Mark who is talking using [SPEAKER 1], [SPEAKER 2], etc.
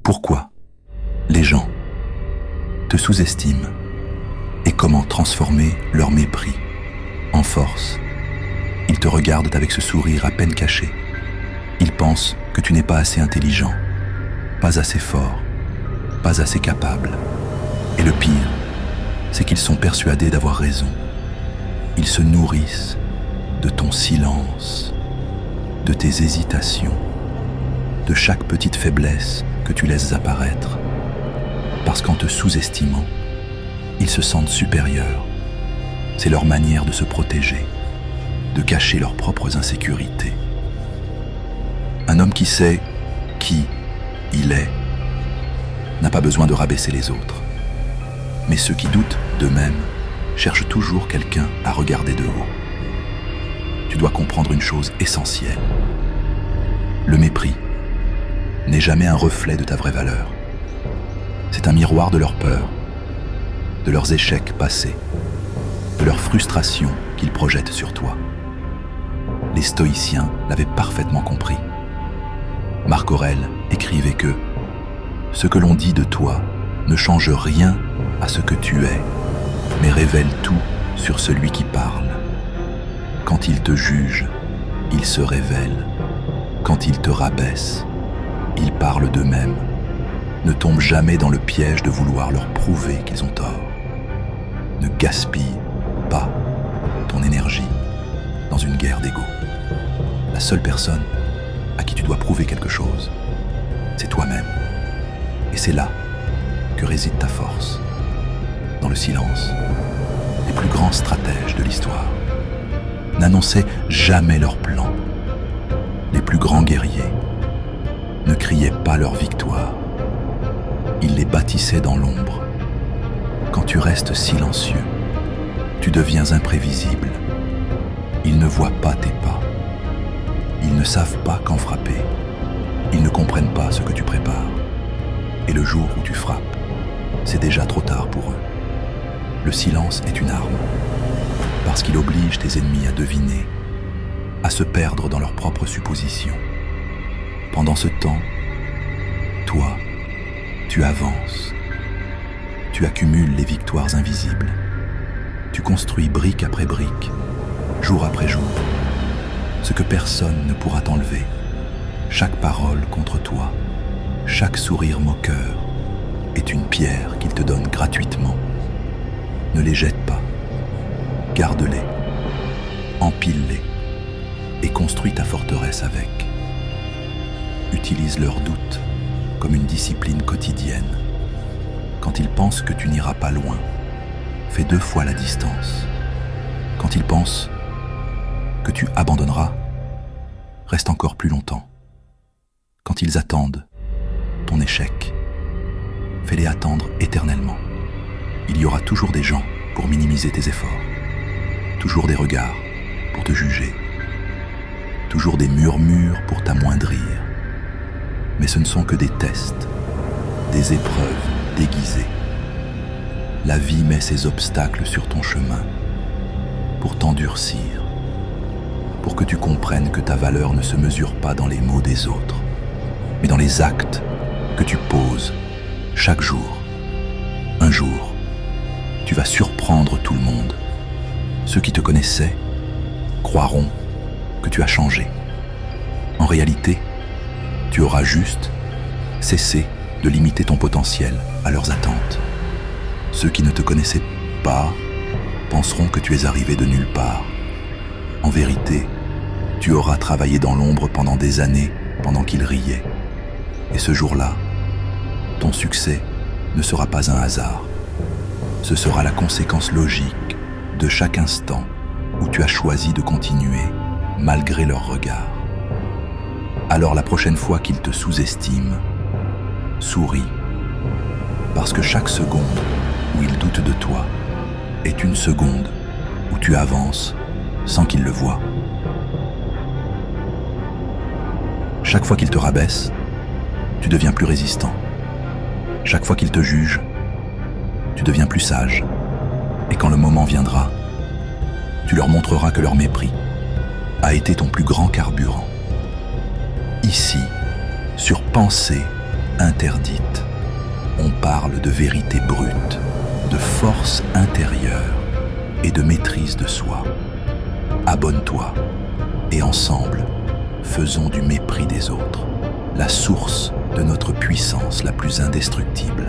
[SPEAKER 1] Pourquoi les gens te sous-estiment et comment transformer leur mépris en force. Ils te regardent avec ce sourire à peine caché. Ils pensent que tu n'es pas assez intelligent, pas assez fort, pas assez capable. Et le pire, c'est qu'ils sont persuadés d'avoir raison. Ils se nourrissent de ton silence, de tes hésitations, de chaque petite faiblesse que tu laisses apparaître. Parce qu'en te sous-estimant, ils se sentent supérieurs. C'est leur manière de se protéger, de cacher leurs propres insécurités. Un homme qui sait qui il est n'a pas besoin de rabaisser les autres. Mais ceux qui doutent d'eux-mêmes cherchent toujours quelqu'un à regarder de haut. Tu dois comprendre une chose essentielle. Le mépris n'est jamais un reflet de ta vraie valeur. C'est un miroir de leur peur, de leurs échecs passés, de leurs frustrations qu'ils projettent sur toi. Les stoïciens l'avaient parfaitement compris. Marc Aurèle écrivait que « Ce que l'on dit de toi ne change rien à ce que tu es, mais révèle tout sur celui qui parle. Quand il te juge, il se révèle. Quand il te rabaisse, il parle d'eux-mêmes. Ne tombe jamais dans le piège de vouloir leur prouver qu'ils ont tort. Ne gaspille pas ton énergie dans une guerre d'ego. La seule personne à qui tu dois prouver quelque chose, c'est toi-même. Et c'est là que réside ta force. Dans le silence, les plus grands stratèges de l'histoire n'annonçaient jamais leur plan. Les plus grands guerriers ne criaient pas leur victoire. Ils les bâtissaient dans l'ombre. Quand tu restes silencieux, tu deviens imprévisible. Ils ne voient pas tes pas. Ils ne savent pas quand frapper. Ils ne comprennent pas ce que tu prépares. Et le jour où tu frappes, c'est déjà trop tard pour eux. Le silence est une arme, parce qu'il oblige tes ennemis à deviner, à se perdre dans leurs propres suppositions. Pendant ce temps, toi, tu avances. Tu accumules les victoires invisibles. Tu construis brique après brique, jour après jour, ce que personne ne pourra t'enlever. Chaque parole contre toi, chaque sourire moqueur est une pierre qu'il te donne gratuitement. Ne les jette pas. Garde-les, empile-les et construis ta forteresse avec. Utilise leurs doutes comme une discipline quotidienne. Quand ils pensent que tu n'iras pas loin, fais 2 fois la distance. Quand ils pensent que tu abandonneras, reste encore plus longtemps. Quand ils attendent ton échec, fais-les attendre éternellement. Il y aura toujours des gens pour minimiser tes efforts, toujours des regards pour te juger, toujours des murmures pour t'amoindrir. Mais ce ne sont que des tests, des épreuves déguisées. La vie met ses obstacles sur ton chemin pour t'endurcir, pour que tu comprennes que ta valeur ne se mesure pas dans les mots des autres, mais dans les actes que tu poses chaque jour. Un jour, tu vas surprendre tout le monde. Ceux qui te connaissaient croiront que tu as changé. En réalité, tu auras juste cessé de limiter ton potentiel à leurs attentes. Ceux qui ne te connaissaient pas penseront que tu es arrivé de nulle part. En vérité, tu auras travaillé dans l'ombre pendant des années pendant qu'ils riaient. Et ce jour-là, ton succès ne sera pas un hasard. Ce sera la conséquence logique de chaque instant où tu as choisi de continuer malgré leurs regards. Alors la prochaine fois qu'ils te sous-estiment, souris, parce que chaque seconde où ils doutent de toi est une seconde où tu avances sans qu'ils le voient. Chaque fois qu'ils te rabaissent, tu deviens plus résistant. Chaque fois qu'ils te jugent, tu deviens plus sage. Et quand le moment viendra, tu leur montreras que leur mépris a été ton plus grand carburant. Ici, sur Pensée interdite. On parle de vérité brute, de force intérieure et de maîtrise de soi. Abonne-toi et ensemble, faisons du mépris des autres la source de notre puissance la plus indestructible.